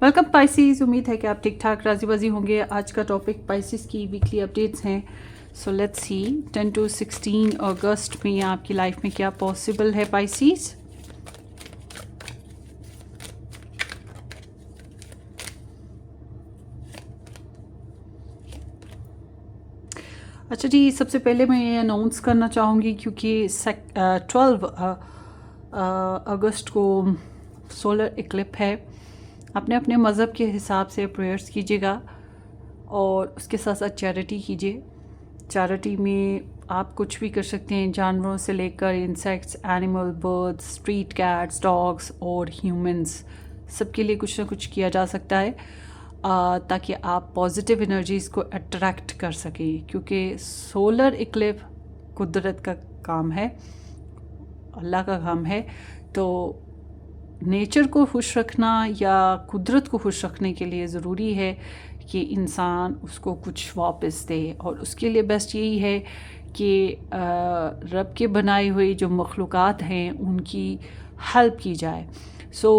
Welcome Pisces. उम्मीद है कि आप ठीक ठाक राजी बाजी होंगे। आज का टॉपिक पाइसिस की वीकली अपडेट्स हैं। सो लेट्स सी 10 to 16 अगस्त में आपकी लाइफ में क्या पॉसिबल है पाइसिस। अच्छा जी, सबसे पहले मैं ये अनाउंस करना चाहूँगी क्योंकि 12 अगस्त को सोलर इक्लिप है। अपने अपने मज़हब के हिसाब से प्रेयर्स कीजिएगा और उसके साथ साथ चैरिटी कीजिए। चैरिटी में आप कुछ भी कर सकते हैं, जानवरों से लेकर insects, animal, birds, street cats, dogs और ह्यूमंस, सबके लिए कुछ ना कुछ किया जा सकता है ताकि आप पॉजिटिव एनर्जीज़ को अट्रैक्ट कर सकें। क्योंकि सोलर इक्लिप कुदरत का काम है, अल्लाह का काम है। तो नेचर को खुश रखना या कुदरत को खुश रखने के लिए ज़रूरी है कि इंसान उसको कुछ वापस दे, और उसके लिए बेस्ट यही है कि रब के बनाए हुए जो मखलूक़ात हैं उनकी हेल्प की जाए। सो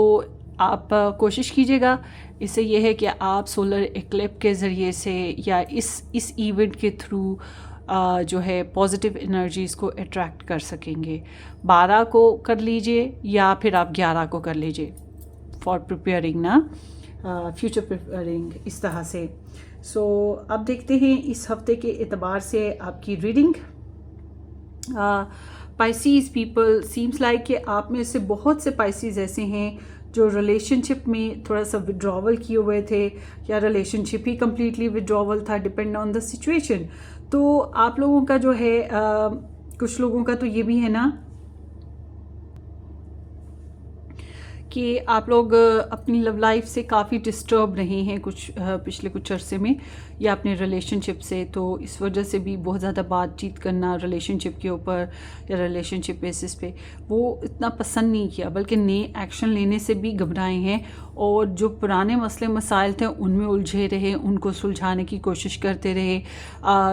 आप कोशिश कीजिएगा। इससे यह है कि आप सोलर इक्लिप के ज़रिए से या इस इवेंट के थ्रू जो है पॉजिटिव एनर्जीज़ को अट्रैक्ट कर सकेंगे। 12 को कर लीजिए या फिर आप 11 को कर लीजिए फॉर प्रिपेयरिंग ना, फ्यूचर प्रिपेयरिंग, इस तरह से। सो अब देखते हैं इस हफ्ते के एतबार से आपकी reading. Pisces people, seems like कि आप में से बहुत से पाइसिस ऐसे हैं जो रिलेशनशिप में थोड़ा सा विड्रॉवल किए हुए थे या रिलेशनशिप ही कम्प्लीटली विड्रॉवल था, डिपेंड ऑन द सिचुएशन। तो आप लोगों का जो है कुछ लोगों का तो ये भी है ना कि आप लोग अपनी लव लाइफ से काफ़ी डिस्टर्ब रहे हैं कुछ पिछले कुछ अरसे में, या अपने रिलेशनशिप से। तो इस वजह से भी बहुत ज़्यादा बातचीत करना रिलेशनशिप के ऊपर या रिलेशनशिप बेसिस पे वो इतना पसंद नहीं किया, बल्कि नए एक्शन लेने से भी घबराए हैं और जो पुराने मसले मसाइल थे उनमें उलझे रहे, उनको सुलझाने की कोशिश करते रहे।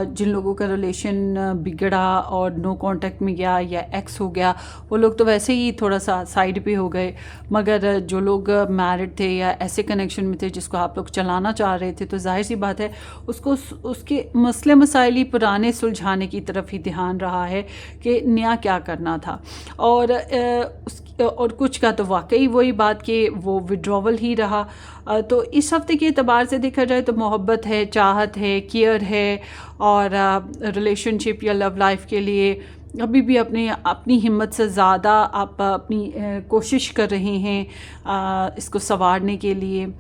जिन लोगों का रिलेशन बिगड़ा और नो कांटेक्ट में गया या एक्स हो गया, वो लोग तो वैसे ही थोड़ा सा साइड पे हो गए। मगर जो लोग मैरिड थे या ऐसे कनेक्शन में थे जिसको आप लोग चलाना चाह रहे थे, तो जाहिर सी बात है उसको उसके मसले मसाइल ही पुराने सुलझाने की तरफ ही ध्यान रहा है कि नया क्या करना था। और कुछ का तो वाकई वही बात कि वो विड्रॉवल ही रहा। तो इस हफ्ते के एतबार से देखा जाए तो मोहब्बत है, चाहत है, केयर है, और रिलेशनशिप या लव लाइफ के लिए अभी भी अपनी हिम्मत से ज़्यादा आप अपनी कोशिश कर रहे हैं इसको संवारने के लिए,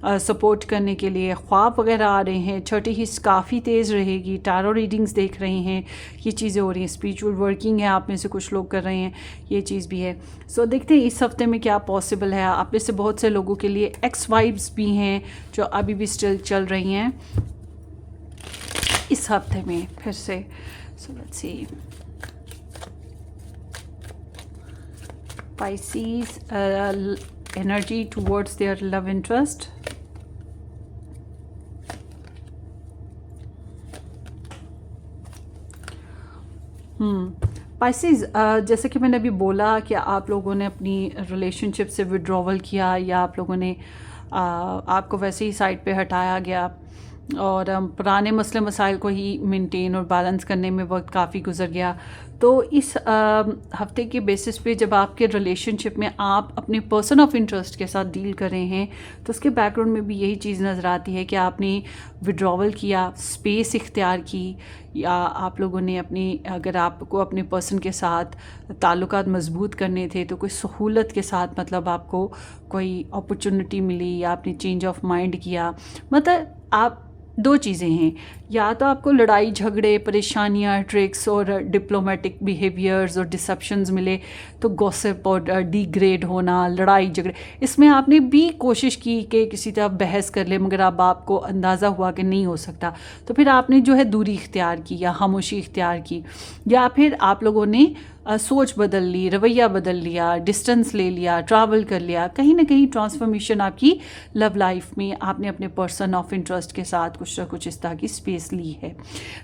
सपोर्ट करने के लिए। ख्वाब वगैरह आ रहे हैं, छठी हिस्स काफ़ी तेज़ रहेगी, टैरो रीडिंग्स देख रहे हैं, ये चीज़ें हो रही हैं। स्पिरिचुअल वर्किंग है आप में से कुछ लोग कर रहे हैं, ये चीज़ भी है। सो देखते हैं इस हफ्ते में क्या पॉसिबल है। आप में से बहुत से लोगों के लिए एक्स वाइब्स भी हैं जो अभी भी स्टिल चल रही हैं इस हफ्ते में फिर से। So let's see Pisces energy towards their love interest. Pisces, जैसे कि मैंने अभी बोला कि आप लोगों ने अपनी रिलेशनशिप से विड्रॉवल किया या आप लोगों ने आपको वैसे ही साइड पे हटाया गया और पुराने मसले मसाइल को ही मेंटेन और बैलेंस करने में वक्त काफ़ी गुजर गया। तो इस हफ्ते के बेसिस पे जब आपके रिलेशनशिप में आप अपने पर्सन ऑफ इंटरेस्ट के साथ डील कर रहे हैं, तो उसके बैकग्राउंड में भी यही चीज़ नज़र आती है कि आपने विड्रॉवल किया, स्पेस इख्तियार की, या आप लोगों ने अगर आपको अपने पर्सन के साथ ताल्लुकात मजबूत करने थे तो कोई सहूलत के साथ, मतलब आपको कोई अपॉर्चुनिटी मिली या आपने चेंज ऑफ माइंड किया। मतलब आप दो चीज़ें हैं, या तो आपको लड़ाई झगड़े, परेशानियाँ, ट्रिक्स और डिप्लोमेटिक बिहेवियर्स और डिसेप्शंस मिले, तो गॉसिप और डिग्रेड होना, लड़ाई झगड़े, इसमें आपने भी कोशिश की कि किसी तरह बहस कर ले, मगर अब आपको अंदाज़ा हुआ कि नहीं हो सकता, तो फिर आपने जो है दूरी इख्तियार की या खामोशी इख्तियार की, या फिर आप लोगों ने सोच बदल ली, रवैया बदल लिया, डिस्टेंस ले लिया, ट्रैवल कर लिया। कहीं ना कहीं ट्रांसफॉर्मेशन आपकी लव लाइफ में आपने अपने पर्सन ऑफ इंटरेस्ट के साथ कुछ ना कुछ इस तरह की स्पेस ली है।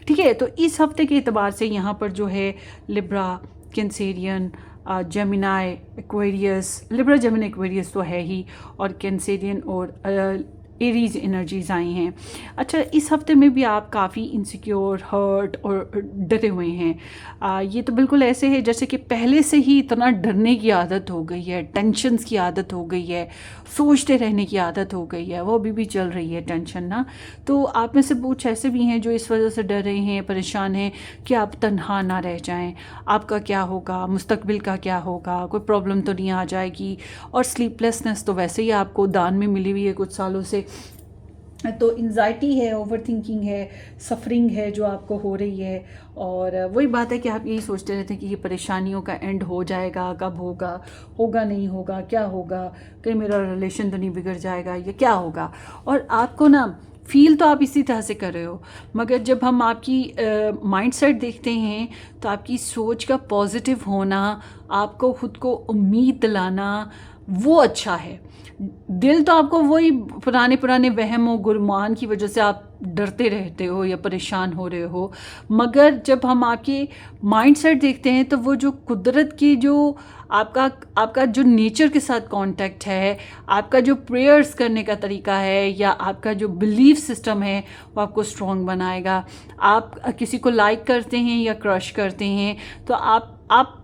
ठीक है, तो इस हफ्ते के एतबार से यहाँ पर जो है Libra, Cancerian, Gemini, Aquarius, Libra, Gemini, Aquarius तो है ही, और कैंसेरियन और एरीज एनर्जीज आई हैं। अच्छा, इस हफ्ते में भी आप काफ़ी इनसिक्योर, हर्ट और डरे हुए हैं। ये तो बिल्कुल ऐसे है जैसे कि पहले से ही इतना डरने की आदत हो गई है, टेंशन्स की आदत हो गई है, सोचते रहने की आदत हो गई है, वो अभी भी चल रही है टेंशन ना। तो आप में से कुछ ऐसे भी हैं जो इस वजह से डर रहे हैं, परेशान हैं कि आप तन्हा ना रह जाएं, आपका क्या होगा, मुस्तकबिल का क्या होगा, कोई प्रॉब्लम तो नहीं आ जाएगी। और स्लीपलेसनेस तो वैसे ही आपको दान में मिली हुई है कुछ सालों से, तो एंजाइटी है, ओवर थिंकिंग है, सफरिंग है जो आपको हो रही है। और वही बात है कि आप यही सोचते रहते हैं कि ये परेशानियों का एंड हो जाएगा, कब होगा, होगा नहीं होगा, क्या होगा, कहीं मेरा रिलेशन तो नहीं बिगड़ जाएगा, ये क्या होगा। और आपको ना फील तो आप इसी तरह से कर रहे हो, मगर जब हम आपकी माइंडसेट देखते हैं तो आपकी सोच का पॉजिटिव होना, आपको खुद को उम्मीद दिलाना, वो अच्छा है। दिल तो आपको वही पुराने पुराने वहम और गुमान की वजह से आप डरते रहते हो या परेशान हो रहे हो, मगर जब हम आपके माइंडसेट देखते हैं तो वो जो कुदरत की जो आपका आपका जो नेचर के साथ कांटेक्ट है, आपका जो प्रेयर्स करने का तरीका है, या आपका जो बिलीफ सिस्टम है, वो आपको स्ट्रॉन्ग बनाएगा। आप किसी को लाइक करते हैं या क्रश करते हैं तो आप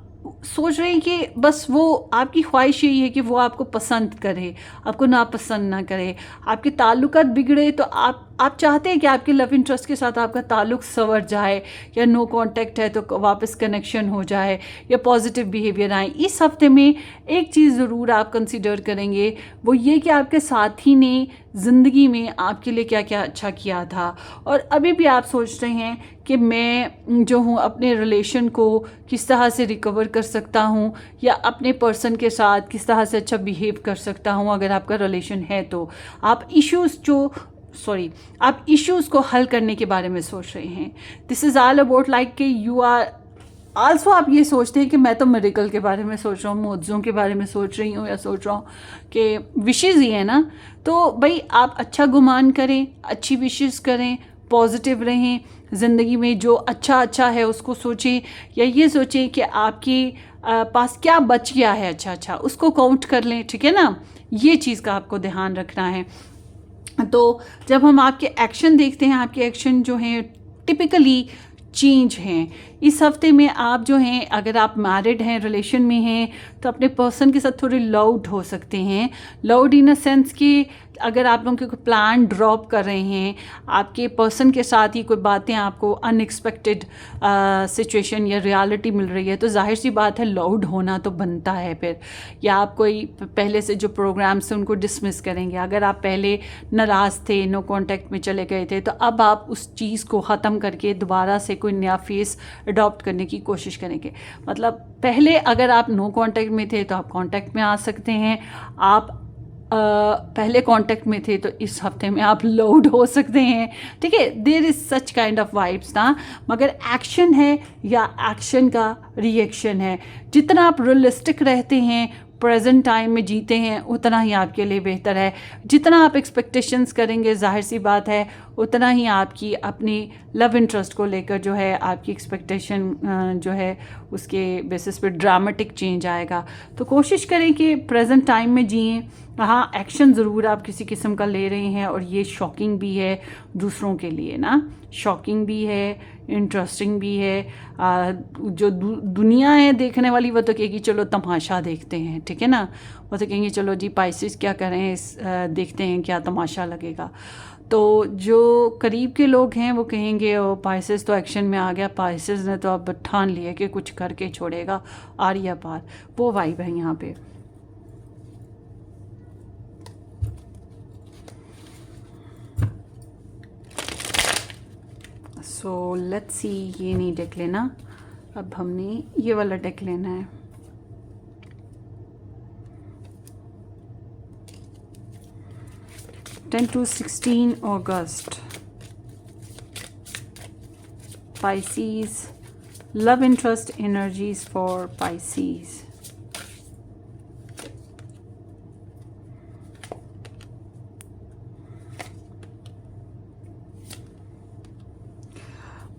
सोच रहे हैं कि बस वो आपकी ख्वाहिश यही है कि वो आपको पसंद करे, आपको नापसंद ना करे, आपके ताल्लुकात बिगड़े तो आप चाहते हैं कि आपके लव इंटरेस्ट के साथ आपका ताल्लुक संवर जाए, या नो कांटेक्ट है तो वापस कनेक्शन हो जाए, या पॉजिटिव बिहेवियर आए। इस हफ्ते में एक चीज़ ज़रूर आप कंसिडर करेंगे, वो ये कि आपके साथी ने ज़िंदगी में आपके लिए क्या क्या अच्छा किया था, और अभी भी आप सोच रहे हैं कि मैं जो हूँ अपने रिलेशन को किस तरह से रिकवर कर सकता हूँ, या अपने पर्सन के साथ किस तरह से अच्छा बिहेव कर सकता हूँ अगर आपका रिलेशन है तो। आप इश्यूज़ को हल करने के बारे में सोच रहे हैं। This is all about like कि यू आर आल्सो, आप ये सोचते हैं कि मैं तो मेडिकल के बारे में सोच रहा हूँ, मुआवज़ों के बारे में सोच रही हूँ, या सोच रहा हूँ कि विशेज़ ही है ना। तो भाई आप अच्छा गुमान करें, अच्छी विशेज़ करें, पॉजिटिव रहें, ज़िंदगी में जो अच्छा अच्छा है उसको सोचें, या ये सोचें कि आपके पास क्या बच गया है अच्छा अच्छा, उसको काउंट कर लें, ठीक है ना। ये चीज़ का आपको ध्यान रखना है। तो जब हम आपके एक्शन देखते हैं, आपके एक्शन जो हैं टिपिकली चेंज हैं। इस हफ्ते में आप जो हैं, अगर आप मैरिड हैं, रिलेशन में हैं, तो अपने पर्सन के साथ थोड़े लाउड हो सकते हैं। लाउड इन अ सेंस कि अगर आप लोगों कोई प्लान ड्रॉप कर रहे हैं, आपके पर्सन के साथ ही कोई बातें आपको अनएक्सपेक्टेड सिचुएशन या रियलिटी मिल रही है, तो जाहिर सी बात है लाउड होना तो बनता है फिर। या आप कोई पहले से जो प्रोग्राम्स हैं उनको डिसमिस करेंगे। अगर आप पहले नाराज़ थे, नो कांटेक्ट में चले गए थे, तो अब आप उस चीज़ को ख़त्म करके दोबारा से कोई नया फेस अडॉप्ट करने की कोशिश करेंगे। मतलब पहले अगर आप नो कांटेक्ट में थे तो आप कांटेक्ट में आ सकते हैं, आप पहले कांटेक्ट में थे तो इस हफ्ते में आप लोड हो सकते हैं, ठीक है। There is such kind of vibes ना, मगर एक्शन है या एक्शन का रिएक्शन है। जितना आप रियलिस्टिक रहते हैं, प्रेजेंट टाइम में जीते हैं, उतना ही आपके लिए बेहतर है। जितना आप एक्सपेक्टेशंस करेंगे, जाहिर सी बात है उतना ही आपकी अपनी लव इंटरेस्ट को लेकर जो है आपकी एक्सपेक्टेशन जो है उसके बेसिस पे ड्रामेटिक चेंज आएगा। तो कोशिश करें कि प्रेजेंट टाइम में जिएं। हाँ, एक्शन ज़रूर आप किसी किस्म का ले रहे हैं, और ये शॉकिंग भी है दूसरों के लिए ना, शॉकिंग भी है, इंटरेस्टिंग भी है। जो दुनिया है देखने वाली, वो तो कहेगी चलो तमाशा देखते हैं, ठीक है ना। वो तो कहेंगे चलो जी पाइसेस क्या करें, देखते हैं क्या तमाशा लगेगा। तो जो करीब के लोग हैं वो कहेंगे ओ पाइसेस तो एक्शन में आ गया, पाइसेस ने तो अब ठान लिया कि कुछ करके छोड़ेगा, आर्या पार, वो वाइब है यहाँ पे। सो लेट्स सी, ये नहीं डेक लेना, अब हमने ये वाला डेक लेना है। Ten to 16 August, Pisces, love interest energies for Pisces.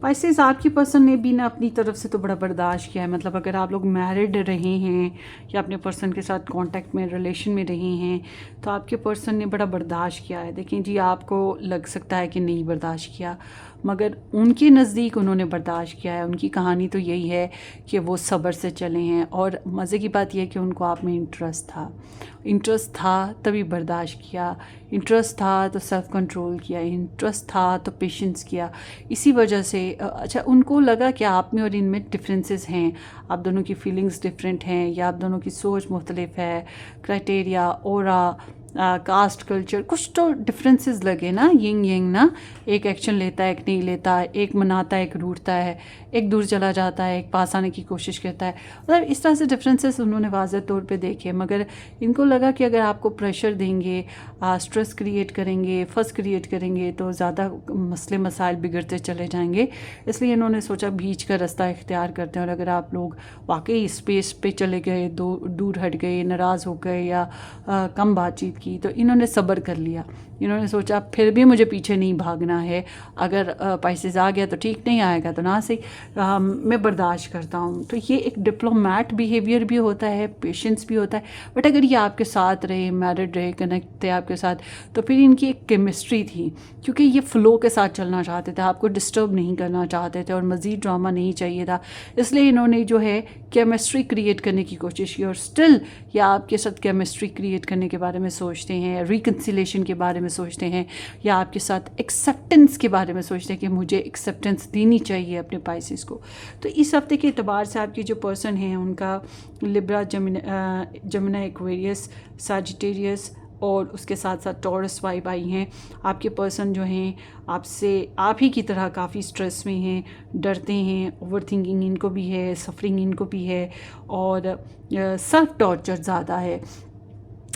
Pisces आपकी पर्सन ने भी ना अपनी तरफ से तो बड़ा बर्दाश्त किया है। मतलब अगर आप लोग मैरिड रहे हैं या अपने पर्सन के साथ कांटेक्ट में, रिलेशन में रहे हैं, तो आपके पर्सन ने बड़ा बर्दाश्त किया है। देखें जी, आपको लग सकता है कि नहीं बर्दाश्त किया, मगर उनके नज़दीक उन्होंने बर्दाश्त किया है। उनकी कहानी तो यही है कि वो सब्र से चले हैं। और मज़े की बात यह है कि उनको आप में इंटरेस्ट था तभी बर्दाश्त किया, इंटरेस्ट था तो सेल्फ़ कंट्रोल किया, इंटरेस्ट था तो पेशेंस किया। इसी वजह से अच्छा, उनको लगा कि आप में और इनमें डिफरेंसेस हैं, आप दोनों की फीलिंग्स डिफरेंट हैं, या आप दोनों की सोच मुख्तलिफ है, क्राइटेरिया, ओरा, कास्ट, कल्चर, कुछ तो डिफरेंसेस लगे ना। यिंग यंग ना, एक एक्शन लेता है, एक नहीं लेता, एक मनाता है, एक रूठता है, एक दूर चला जाता है, एक पास आने की कोशिश करता है। मतलब इस तरह से डिफरेंसेस उन्होंने वाज़ेह तौर पे देखे। मगर इनको लगा कि अगर आपको प्रेशर देंगे, स्ट्रेस क्रिएट करेंगे, फस क्रिएट करेंगे, तो ज़्यादा मसले मसाइल बिगड़ते चले जाएंगे। इसलिए इन्होंने सोचा बीच का रास्ता इख्तियार करते हैं। और अगर आप लोग वाकई स्पेस पे चले गए, दूर हट गए, नाराज़ हो गए, या कम बातचीत की, तो इन्होंने सब्र कर लिया। इन्होंने सोचा फिर भी मुझे पीछे नहीं भागना है, अगर पाइसेस आ गया तो ठीक, नहीं आएगा तो ना सही, मैं बर्दाश्त करता हूँ। तो ये एक डिप्लोमेट बिहेवियर भी होता है, पेशेंस भी होता है। बट अगर ये आपके साथ रहे, मैरिड रहे, कनेक्ट थे आपके साथ, तो फिर इनकी एक केमिस्ट्री थी, क्योंकि ये फ़्लो के साथ चलना चाहते थे, आपको डिस्टर्ब नहीं करना चाहते थे, और मज़ीद ड्रामा नहीं चाहिए था। इसलिए इन्होंने जो है केमिस्ट्री क्रिएट करने की कोशिश की। और स्टिल ये आपके साथ केमिस्ट्री क्रिएट करने के बारे में सोचते हैं, रिकन्सिलेशन के बारे में सोचते हैं, या आपके साथ एक्सेप्टेंस के बारे में सोचते हैं कि मुझे एक्सेप्टेंस देनी चाहिए अपने पाइसेस को। तो इस हफ्ते के एतबार से आपकी जो पर्सन है उनका लिब्रा, जमुना, एक्वेरियस, सजिटेरियस और उसके साथ साथ टॉरस वाइब आई हैं। आपके पर्सन जो हैं आपसे, आप ही की तरह काफ़ी स्ट्रेस में हैं, डरते हैं, ओवर थिंकिंग इनको भी है, सफरिंग इनको भी है, और सेल्फ टॉर्चर ज़्यादा है।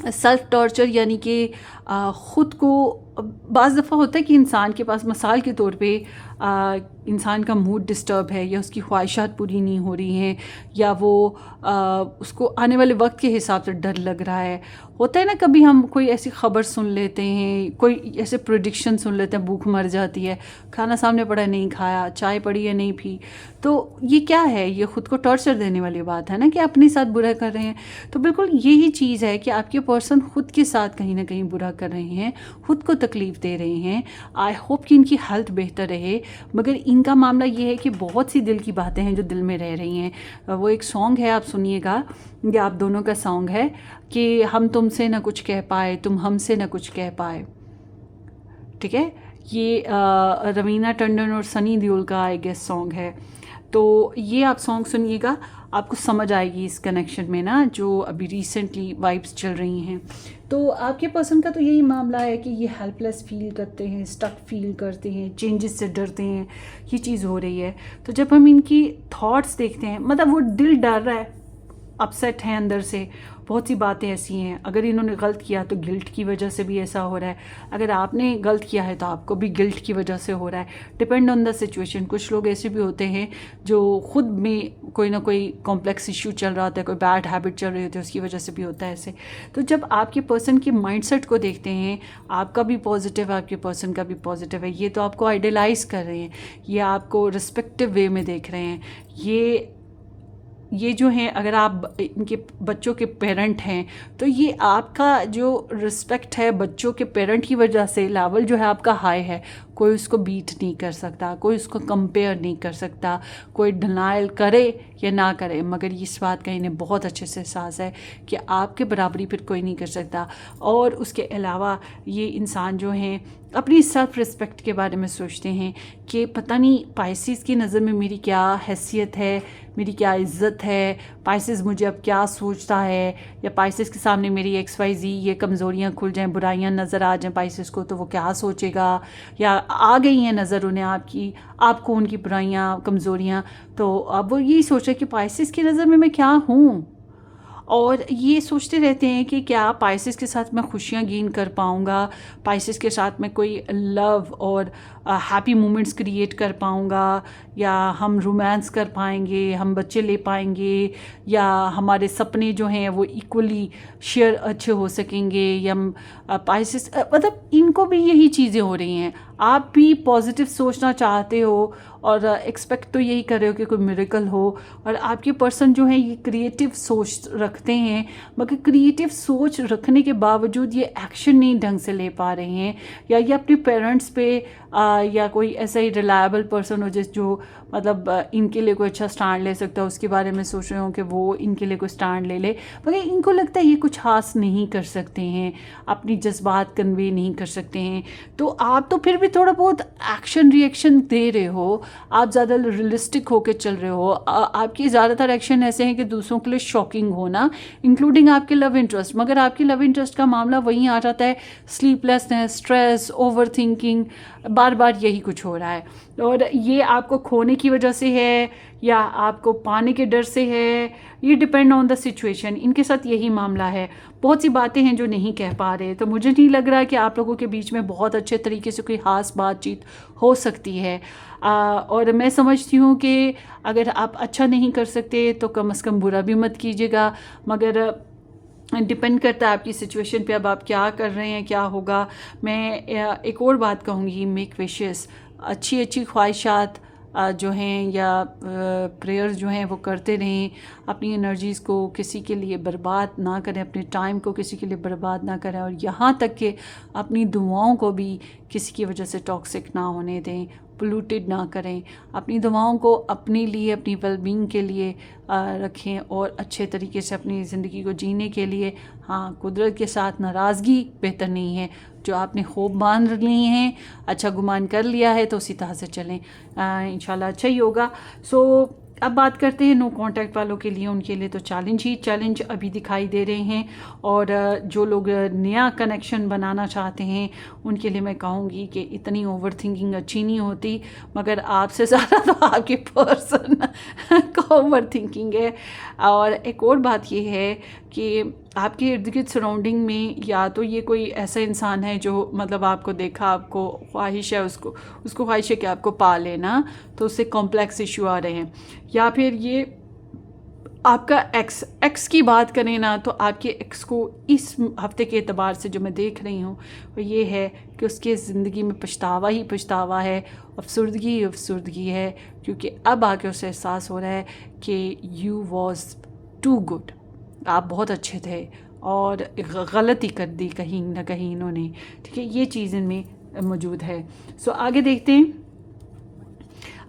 सेल्फ टॉर्चर यानी कि ख़ुद को, बाज़ दफ़ा होता है कि इंसान के पास मिसाल के तौर पे इंसान का मूड डिस्टर्ब है, या उसकी ख्वाहिशात पूरी नहीं हो रही हैं, या वो उसको आने वाले वक्त के हिसाब से डर लग रहा है। होता है ना, कभी हम कोई ऐसी ख़बर सुन लेते हैं, कोई ऐसे प्रेडिक्शन सुन लेते हैं, भूख मर जाती है, खाना सामने पड़ा नहीं खाया, चाय पड़ी है नहीं पी, तो ये क्या है? ये ख़ुद को टॉर्चर देने वाली बात है ना, कि अपने साथ बुरा कर रहे हैं। तो बिल्कुल यही चीज़ है कि आपके पर्सन ख़ुद के साथ कहीं ना कहीं बुरा कर रहे हैं, ख़ुद को तकलीफ़ दे रहे हैं। आई होप कि इनकी हेल्थ बेहतर रहे, मगर इनका मामला ये है कि बहुत सी दिल की बातें हैं जो दिल में रह रही हैं। वो एक सॉन्ग है, आप सुनिएगा, ये आप दोनों का सॉन्ग है कि हम तुमसे ना कुछ कह पाए, तुम हमसे ना कुछ कह पाए। ठीक है, ये रवीना टंडन और सनी देओल का आई गेस सॉन्ग है। तो ये आप सॉन्ग सुनिएगा, आपको समझ आएगी इस कनेक्शन में ना, जो अभी रिसेंटली वाइब्स चल रही हैं। तो आपके पर्सन का तो यही मामला है कि ये हेल्पलेस फील करते हैं, स्टक फील करते हैं, चेंजेस से डरते हैं, ये चीज़ हो रही है। तो जब हम इनकी थॉट्स देखते हैं, मतलब वो दिल डर रहा है, अपसेट हैं अंदर से, बहुत सी बातें ऐसी हैं। अगर इन्होंने गलत किया तो गिल्ट की वजह से भी ऐसा हो रहा है, अगर आपने गलत किया है तो आपको भी गिल्ट की वजह से हो रहा है। Depend on the situation. कुछ लोग ऐसे भी होते हैं जो ख़ुद में कोई ना कोई कॉम्प्लेक्स इशू चल रहा होता है, कोई बैड हैबिट चल रही होती है, उसकी वजह से भी होता है ऐसे। तो जब आपके पर्सन के माइंडसेट को देखते हैं, आपका भी पॉजिटिव है, आपके पर्सन का भी पॉजिटिव है, ये तो आपको आइडियलाइज़ कर रहे हैं, ये आपको रिस्पेक्टिव वे में देख रहे हैं। ये जो हैं, अगर आप इनके बच्चों के पेरेंट हैं, तो ये आपका जो रिस्पेक्ट है बच्चों के पेरेंट की वजह से, लेवल जो है आपका हाई है। कोई उसको बीट नहीं कर सकता, कोई उसको कंपेयर नहीं कर सकता, कोई डिनाइल करे या ना करे, मगर इस बात का इन्हें बहुत अच्छे से एहसास है कि आपके बराबरी फिर कोई नहीं कर सकता। और उसके अलावा ये इंसान जो हैं अपनी सेल्फ़ रिस्पेक्ट के बारे में सोचते हैं कि पता नहीं पाइसेस की नज़र में मेरी क्या हैसियत है, मेरी क्या इज़्ज़त है, पाइसेस मुझे अब क्या सोचता है, या पाइसेस के सामने मेरी XYZ ये कमज़ोरियाँ खुल जाएं, बुराइयाँ नज़र आ जाएं पाइसेस को, तो वो क्या सोचेगा, या आ गई हैं नज़र उन्हें आपको उनकी बुराइयाँ, कमज़ोरियाँ, तो अब वो यही सोच रहे कि पाइसेस की नज़र में मैं क्या हूँ। और ये सोचते रहते हैं कि क्या पाइसेस के साथ मैं खुशियाँ गेन कर पाऊँगा, पाइसेस के साथ मैं कोई लव और हैप्पी मोमेंट्स क्रिएट कर पाऊँगा, या हम रोमांस कर पाएंगे, हम बच्चे ले पाएंगे, या हमारे सपने जो हैं वो इक्वली शेयर अच्छे हो सकेंगे, या पाइसेस, मतलब इनको भी यही चीज़ें हो रही हैं। आप भी पॉजिटिव सोचना चाहते हो और एक्सपेक्ट तो यही कर रहे हो कि कोई मिरेकल हो। और आपके पर्सन जो है ये क्रिएटिव सोच रखते हैं, मगर क्रिएटिव सोच रखने के बावजूद ये एक्शन नहीं ढंग से ले पा रहे हैं, या ये अपने पेरेंट्स पे या कोई ऐसा ही रिलायबल पर्सन हो जो मतलब इनके लिए कोई अच्छा स्टैंड ले सकता है, उसके बारे में सोच रहे हो कि वो इनके लिए कोई स्टैंड ले ले, मगर इनको लगता है ये कुछ खास नहीं कर सकते हैं, अपनी जज्बात कन्वे नहीं कर सकते हैं। तो आप तो फिर भी थोड़ा बहुत एक्शन रिएक्शन दे रहे हो, आप ज़्यादा रियलिस्टिक होकर चल रहे हो। आपके ज़्यादातर एक्शन ऐसे हैं कि दूसरों के लिए शॉकिंग होना, इंक्लूडिंग आपके लव इंटरेस्ट। मगर आपके लव इंटरेस्ट का मामला वहीं आ जाता है, स्लीपलेसनेस, स्ट्रेस, ओवर थिंकिंग, बार बार यही कुछ हो रहा है। और ये आपको खोने की वजह से है या आपको पाने के डर से है, ये डिपेंड ऑन द सिचुएशन। इनके साथ यही मामला है, बहुत सी बातें हैं जो नहीं कह पा रहे। तो मुझे नहीं लग रहा कि आप लोगों के बीच में बहुत अच्छे तरीके से कोई ख़ास बातचीत हो सकती है। और मैं समझती हूँ कि अगर आप अच्छा नहीं कर सकते तो कम से कम बुरा भी मत कीजिएगा, मगर डिपेंड करता है आपकी सिचुएशन पे, अब आप क्या कर रहे हैं, क्या होगा। मैं एक और बात कहूँगी, मेक विशेस, अच्छी अच्छी ख्वाहिशात जो हैं या प्रेयर्स जो हैं वो करते रहें। अपनी एनर्जीज़ को किसी के लिए बर्बाद ना करें, अपने टाइम को किसी के लिए बर्बाद ना करें, और यहाँ तक कि अपनी दुआओं को भी किसी की वजह से टॉक्सिक ना होने दें, पोल्यूटेड ना करें। अपनी दुआओं को अपने लिए, अपनी वेलबींग के लिए रखें और अच्छे तरीके से अपनी ज़िंदगी को जीने के लिए। हाँ, कुदरत के साथ नाराज़गी बेहतर नहीं है। जो आपने खूब बांध लिए हैं, अच्छा गुमान कर लिया है, तो उसी तरह से चलें, इंशाल्लाह अच्छा ही होगा। सो अब बात करते हैं नो कांटेक्ट वालों के लिए। उनके लिए तो चैलेंज ही चैलेंज अभी दिखाई दे रहे हैं, और जो लोग नया कनेक्शन बनाना चाहते हैं उनके लिए मैं कहूँगी कि इतनी ओवर थिंकिंग अच्छी नहीं होती, मगर आपसे ज़्यादा तो आपके पर्सन का ओवर थिंकिंग है। और एक और बात ये है कि आपके इर्द गिर्द सराउंडिंग में या तो ये कोई ऐसा इंसान है जो मतलब आपको देखा, आपको ख्वाहिश है, उसको ख्वाहिश है कि आपको पा लेना, तो उससे कॉम्प्लेक्स इशू आ रहे हैं। या फिर ये आपका एक्स की बात करें ना, तो आपके एक्स को इस हफ्ते के एतबार से जो मैं देख रही हूँ वो ये है कि उसके ज़िंदगी में पछतावा ही पछतावा है, अफसुर्दगी ही अफसुर्दगी है, क्योंकि अब आके उसे एहसास हो रहा है कि यू वॉज टू गुड, आप बहुत अच्छे थे और गलती कर दी कहीं ना कहीं इन्होंने। ठीक है, ये चीज़ इनमें मौजूद है। सो आगे देखते हैं।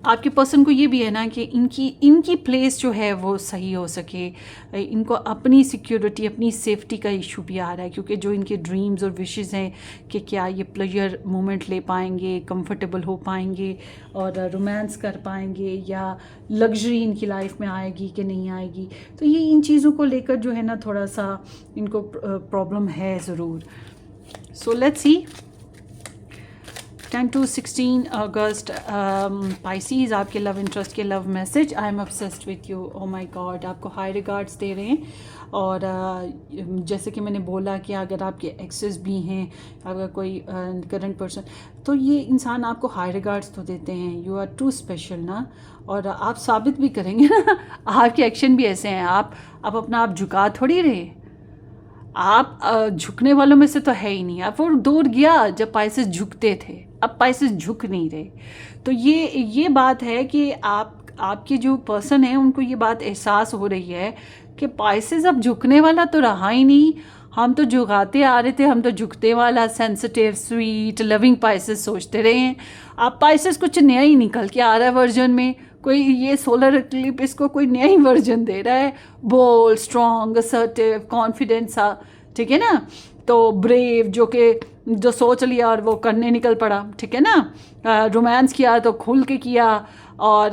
आपके पर्सन को ये भी है ना कि इनकी प्लेस जो है वो सही हो सके। इनको अपनी सिक्योरिटी, अपनी सेफ्टी का इशू भी आ रहा है, क्योंकि जो इनके ड्रीम्स और विशेस हैं कि क्या ये प्लेजर मोमेंट ले पाएंगे, कंफर्टेबल हो पाएंगे और रोमांस कर पाएंगे, या लग्जरी इनकी लाइफ में आएगी कि नहीं आएगी। तो ये इन चीज़ों को लेकर जो है ना थोड़ा सा इनको प्रॉब्लम है ज़रूर। So let's see 10 to 16 August Pisces, आपके लव इंटरेस्ट के love message. I am obsessed with you, oh my God, आपको हाई रिगार्ड्स दे रहे हैं। और जैसे कि मैंने बोला कि अगर आपके एक्सेस भी हैं, अगर कोई करंट पर्सन, तो ये इंसान आपको हाई रिगार्ड्स तो देते हैं। यू आर टू स्पेशल ना, और आप साबित भी करेंगे ना। आपके एक्शन भी ऐसे हैं, आप अपना आप झुका थोड़ी रहे, आप झुकने वालों में से तो है ही नहीं। आप वो दौर गया जब पाइसेस झुकते थे, अब पाइसेस झुक नहीं रहे। तो ये बात है कि आपके जो पर्सन है उनको ये बात एहसास हो रही है कि पाइसेस अब झुकने वाला तो रहा ही नहीं। हम तो झुकाते आ रहे थे, हम तो झुकते वाला सेंसिटिव, स्वीट, लविंग पाइसेस सोचते रहे हैं। अब पाइसेस कुछ नया ही निकल के आ रहा है वर्जन में। कोई ये सोलर इक्लिप्स इसको कोई नया ही वर्जन दे रहा है, बोल्ड, स्ट्रॉन्ग, असर्टिव, कॉन्फिडेंट सा, ठीक है ना। तो ब्रेव, जो सोच लिया और वो करने निकल पड़ा, ठीक है ना। रोमांस किया तो खुल के किया, और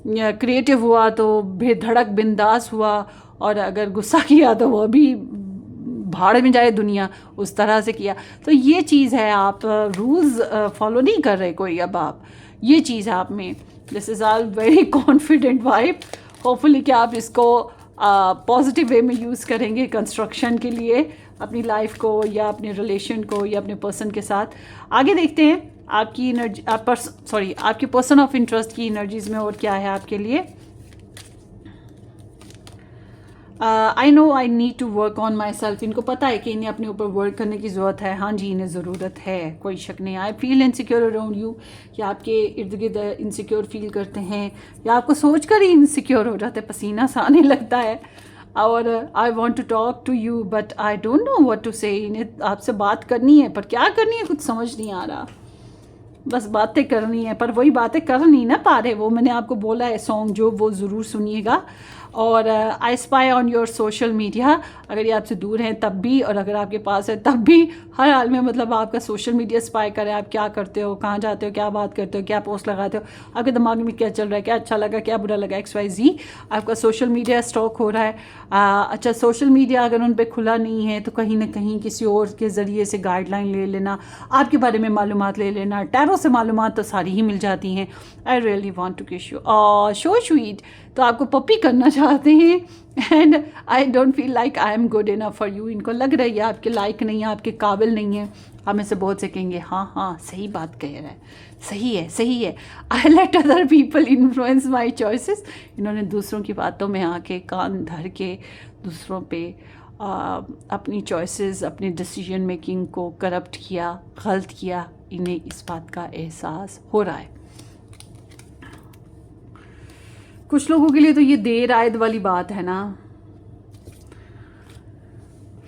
क्रिएटिव हुआ तो बेधड़क बिंदास हुआ, और अगर गुस्सा किया तो वो भी भाड़ में जाए दुनिया, उस तरह से किया। तो ये चीज़ है, आप रूल्स फॉलो नहीं कर रहे कोई, अब आप ये चीज़ है आप में। This is all very confident vibe. Hopefully कि आप इसको पॉजिटिव वे में यूज़ करेंगे कंस्ट्रक्शन के लिए, अपनी लाइफ को या अपने रिलेशन को या अपने पर्सन के साथ। आगे देखते हैं आपकी एनर्जी, आपके पर्सन ऑफ इंटरेस्ट की एनर्जीज़ में और क्या है आपके लिए। I know I need to work on myself. इनको पता है कि इन्हें अपने ऊपर वर्क करने की ज़रूरत है। हाँ जी, इन्हें ज़रूरत है, कोई शक नहीं। I feel insecure around you, या आपके इर्द गिर्द इनसिक्योर फील करते हैं, या आपको सोच कर ही इनसिक्योर हो जाते, पसीना सा आने लगता है। और I want to talk to you but I don't know what to say. इन्हें आपसे बात करनी है, पर क्या करनी है कुछ समझ नहीं आ रहा। बस बातें करनी है, पर वही बातें कर नहीं ना पा रहे। वो मैंने आपको बोला है सॉन्ग जो, वो ज़रूर सुनिएगा। और I spy on your social media, अगर ये आपसे दूर हैं तब भी, और अगर आपके पास है तब भी, हर हाल में मतलब आपका सोशल मीडिया स्पाई करें। आप क्या करते हो, कहाँ जाते हो, क्या बात करते हो, क्या पोस्ट लगाते हो, आपके दिमाग में क्या चल रहा है, क्या अच्छा लगा, क्या बुरा लगा, XYZ आपका सोशल मीडिया स्टॉक हो रहा है। अच्छा, सोशल मीडिया अगर उन पर खुला नहीं है तो कहीं ना कहीं किसी और के ज़रिए से गाइडलाइन ले लेना, आपके बारे में मालूमात ले लेना। टैरो से मालूमात तो सारी ही मिल जाती हैं। आई रियली वॉन्ट टू किस यू शो स्वीट। तो आपको पपी करना चाहते हैं and I don't feel like I am good enough for you. इनको लग रहा है ये आपके लायक नहीं है, आपके काबिल नहीं है। आप में से बहुत से कहेंगे हाँ हाँ सही बात कह रहा है, सही है सही है। I let other people influence my choices. इन्होंने दूसरों की बातों में आके कान धर के दूसरों पे अपनी चॉइसेस, अपनी डिसीजन मेकिंग को करप्ट किया, गलत किया। इन्हें इस बात का एहसास हो रहा है। कुछ लोगों के लिए तो ये देर आयद वाली बात है ना।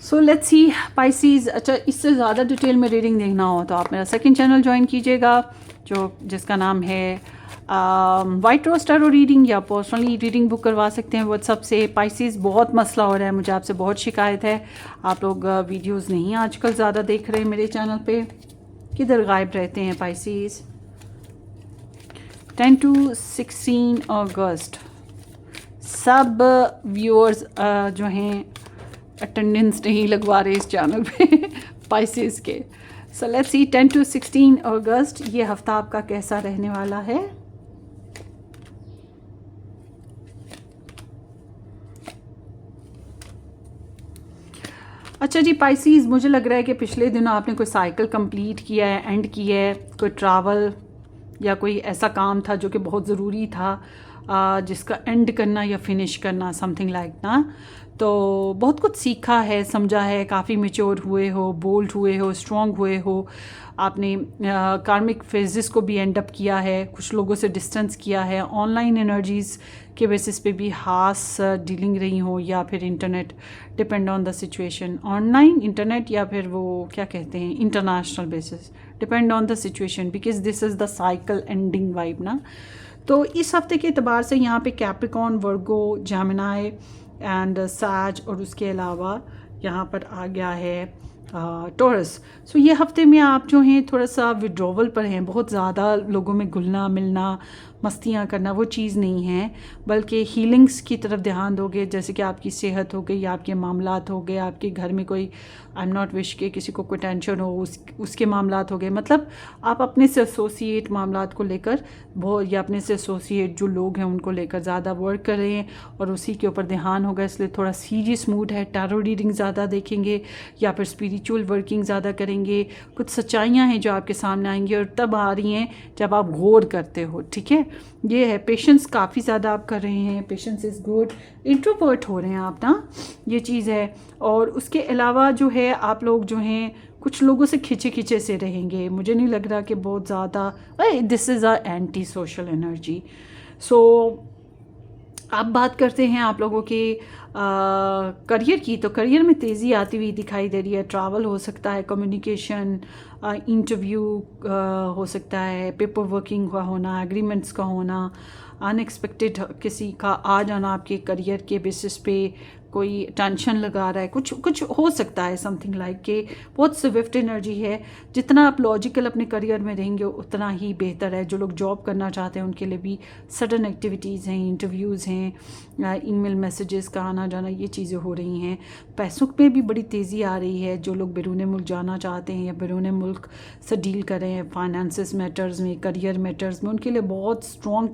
So let's see Pisces. अच्छा, इससे ज़्यादा डिटेल में रीडिंग देखना हो तो आप मेरा सेकंड चैनल ज्वाइन कीजिएगा, जिसका नाम है वाइट रोज टैरो रीडिंग, या पर्सनली रीडिंग बुक करवा सकते हैं व्हाट्सअप से। पाइसीज बहुत मसला हो रहा है, मुझे आपसे बहुत शिकायत है। आप लोग वीडियोज़ नहीं आजकल ज़्यादा देख रहे हैं मेरे चैनल पे, किधर गायब रहते हैं पाइसीज। 10 to 16 अगस्त सब व्यूअर्स जो हैं अटेंडेंस नहीं लगवा रहे इस चैनल पे पाइसेस के। सो लेट्स सी 10 to 16 अगस्त ये हफ्ता आपका कैसा रहने वाला है। अच्छा जी पाइसीज, मुझे लग रहा है कि पिछले दिनों आपने कोई साइकिल कंप्लीट किया है, एंड किया है, कोई ट्रैवल या कोई ऐसा काम था जो कि बहुत ज़रूरी था, जिसका एंड करना या फिनिश करना, समथिंग लाइक ना। तो बहुत कुछ सीखा है, समझा है, काफ़ी मैच्योर हुए हो, बोल्ड हुए हो, स्ट्रॉन्ग हुए हो। आपने कार्मिक फेजेस को भी एंड अप किया है, कुछ लोगों से डिस्टेंस किया है। ऑनलाइन एनर्जीज़ के बेसिस पे भी हास डीलिंग रही हो, या फिर internet, depend on the situation. Online internet या फिर वो क्या कहते हैं international basis, depend on the situation, because this is the cycle ending vibe ना। तो इस हफ्ते के अतबार से यहाँ पे कैप्रिकॉर्न, वर्गो, जेमिनी एंड सैज, और उसके अलावा यहाँ पर आ गया है टॉरस। सो ये हफ्ते में आप जो हैं थोड़ा सा विड्रॉवल पर हैं, बहुत ज़्यादा लोगों में घुलना मिलना, मस्तियाँ करना, वो चीज़ नहीं है, बल्कि हीलिंग्स की तरफ ध्यान दोगे। जैसे कि आपकी सेहत हो गई, आपके मामलात हो गए, आपके घर में कोई आई एम नॉट विश के किसी को कोई टेंशन हो, उसके मामलात हो गए। मतलब आप अपने से एसोसिएट मामलात को लेकर वो, या अपने से एसोसिएट जो लोग हैं उनको लेकर ज़्यादा वर्क कर रहे हैं, और उसी के ऊपर ध्यान होगा। इसलिए थोड़ा सीरियस मूड है। टैरो रीडिंग ज़्यादा देखेंगे, या फिर स्पिरिचुअल वर्किंग ज़्यादा करेंगे। कुछ सच्चाइयाँ हैं जो आपके सामने आएंगी, और तब आ रही हैं जब आप गौर करते हो। ठीक है, ये है। पेशेंस काफ़ी ज़्यादा आप कर रहे हैं, पेशेंस इज़ गुड। इंट्रोवर्ट हो रहे हैं आप ना, ये चीज़ है। और उसके अलावा जो है आप लोग जो हैं कुछ लोगों से खिंचे खिंचे से रहेंगे। मुझे नहीं लग रहा कि बहुत ज़्यादा, this is a anti social energy. So अब बात करते हैं आप लोगों के करियर की। तो करियर में तेज़ी आती हुई दिखाई दे रही है। ट्रैवल हो सकता है, कम्युनिकेशन, इंटरव्यू हो सकता है, पेपर वर्किंग का होना, एग्रीमेंट्स का होना, अनएक्सपेक्टेड किसी का आ जाना आपके करियर के बेसिस पे, कोई टेंशन लगा रहा है, कुछ कुछ हो सकता है, समथिंग लाइक के। बहुत स्विफ्ट एनर्जी है। जितना आप लॉजिकल अपने करियर में रहेंगे उतना ही बेहतर है। जो लोग जॉब करना चाहते हैं उनके लिए भी सडन एक्टिविटीज़ हैं, इंटरव्यूज़ हैं, ईमेल मैसेजेस का आना जाना, ये चीज़ें हो रही हैं। पैसों में भी बड़ी तेज़ी आ रही है। जो लोग बैरून मुल्क जाना चाहते हैं या बैरून मुल्क से डील कर रहे हैं फाइनेंसिस मैटर्स में, करियर मैटर्स में, उनके लिए बहुत स्ट्रॉन्ग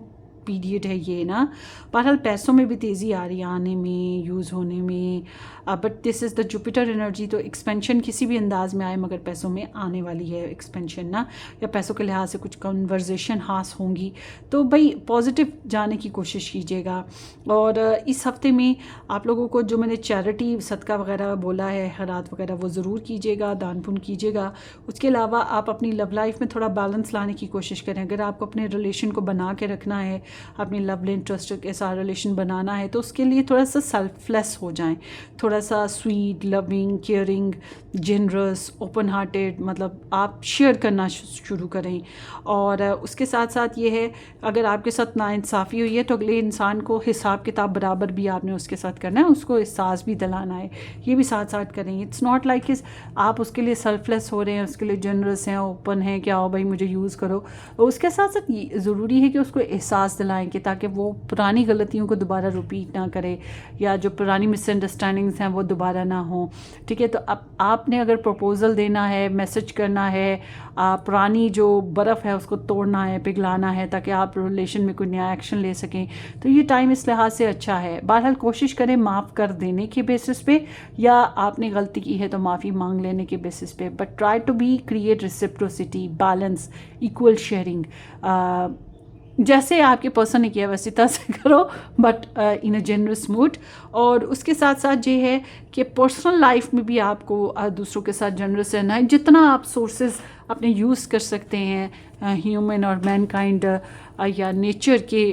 पीरियड है ये ना। बहरहाल पैसों में भी तेज़ी आ रही है आने में, यूज़ होने में, but this is the Jupiter energy. तो एक्सपेंशन किसी भी अंदाज में आए मगर पैसों में आने वाली है एक्सपेंशन ना, या पैसों के लिहाज से कुछ कन्वर्जेशन हास होंगी। तो भाई पॉजिटिव जाने की कोशिश कीजिएगा। और इस हफ्ते में आप लोगों को जो मैंने चैरिटी सदका वगैरह बोला है, खैरात वगैरह, वो ज़रूर कीजिएगा, दान पुण्य कीजिएगा। उसके अलावा आप अपनी लव लाइफ में थोड़ा बैलेंस लाने की कोशिश करें। अगर आपको अपने रिलेशन को बना के रखना है, अपनी लव इंटरेस्ट के साथ रिलेशन बनाना है, तो उसके लिए थोड़ा सा सेल्फलेस हो जाएं, थोड़ा सा sweet, loving, caring, generous, open hearted, मतलब आप शेयर करना शुरू करें। और उसके साथ साथ ये है, अगर आपके साथ नाइंसाफ़ी हुई है तो अगले इंसान को हिसाब किताब बराबर भी आपने उसके साथ करना है, उसको एहसास भी दिलाना है, ये भी साथ साथ करें। इट्स नॉट लाइक आप उसके लिए सेल्फलेस हो रहे हैं, उसके लिए जनरस हैं, ओपन हैं, क्या हो भाई मुझे यूज़ करो। उसके साथ साथ ज़रूरी है कि उसको एहसास दिलाएं कि ताकि वो पुरानी गलतियों को दोबारा रिपीट ना करे, या जो पुरानी मिसअंडरस्टैंडिंग्स हैं वो दोबारा ना हो। ठीक है, तो अब आपने अगर प्रपोज़ल देना है, मैसेज करना है, पुरानी जो बर्फ़ है उसको तोड़ना है, पिघलाना है, ताकि आप रिलेशन में कोई नया एक्शन ले सकें, तो ये टाइम इस लिहाज से अच्छा है। बहरहाल कोशिश करें माफ़ कर देने के बेसिस पे, या आपने गलती की है तो माफ़ी मांग लेने के बेसिस पे, but try to be create reciprocity, balance, equal sharing. जैसे आपके पर्सन ने किया वैसे तरह से करो, but in a generous mood. और उसके साथ साथ ये है कि पर्सनल लाइफ में भी आपको दूसरों के साथ जनरस रहना है। जितना आप सोर्सेज अपने यूज़ कर सकते हैं ह्यूमन और मैनकाइंड या नेचर के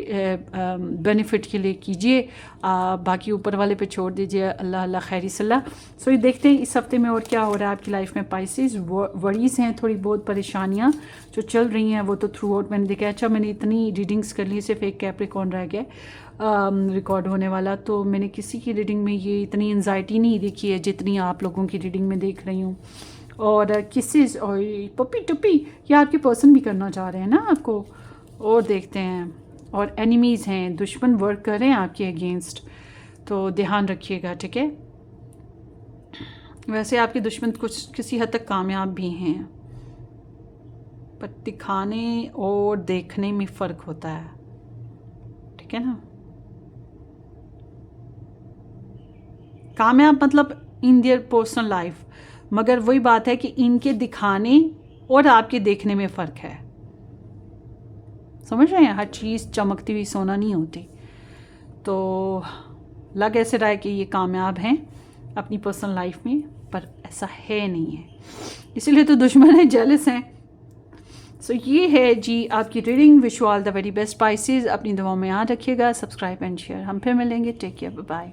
बेनिफिट के लिए कीजिए, बाकी ऊपर वाले पे छोड़ दीजिए। अल्लाह अल्लाह खैरी सल्ला। सो ये देखते हैं इस हफ्ते में और क्या हो रहा है आपकी लाइफ में। पाइसेस वरीज़ हैं, थोड़ी बहुत परेशानियाँ जो चल रही हैं, वो तो थ्रू आउट मैंने देखा। अच्छा, मैंने इतनी रीडिंग्स कर ली, सिर्फ एक कैप्रिकॉर्न रह गया रिकॉर्ड होने वाला, तो मैंने किसी की रीडिंग में ये इतनी एंजाइटी नहीं देखी है जितनी आप लोगों की रीडिंग में देख रही हूँ। और किसेस और पपी टुपी, ये आपके पर्सन भी करना चाह रहे हैं ना आपको। और देखते हैं, और एनिमीज़ हैं, दुश्मन वर्क कर रहे हैं आपके अगेंस्ट, तो ध्यान रखिएगा, ठीक है। वैसे आपके दुश्मन कुछ किसी हद तक कामयाब भी हैं, पर दिखाने और देखने में फ़र्क होता है, ठीक है ना। कामयाब मतलब इन देयर पर्सनल लाइफ, मगर वही बात है कि इनके दिखाने और आपके देखने में फ़र्क है। समझ रहे हैं, हर चीज़ चमकती हुई सोना नहीं होती। तो लग ऐसे रहा है कि ये कामयाब हैं अपनी पर्सनल लाइफ में, पर ऐसा है नहीं है, इसीलिए तो दुश्मन है, जेलस हैं। सो ये है जी आपकी reading. Wish you all the very best Pisces. अपनी दुआओं में याद रखिएगा। Subscribe and share. हम फिर मिलेंगे। Take care, bye bye.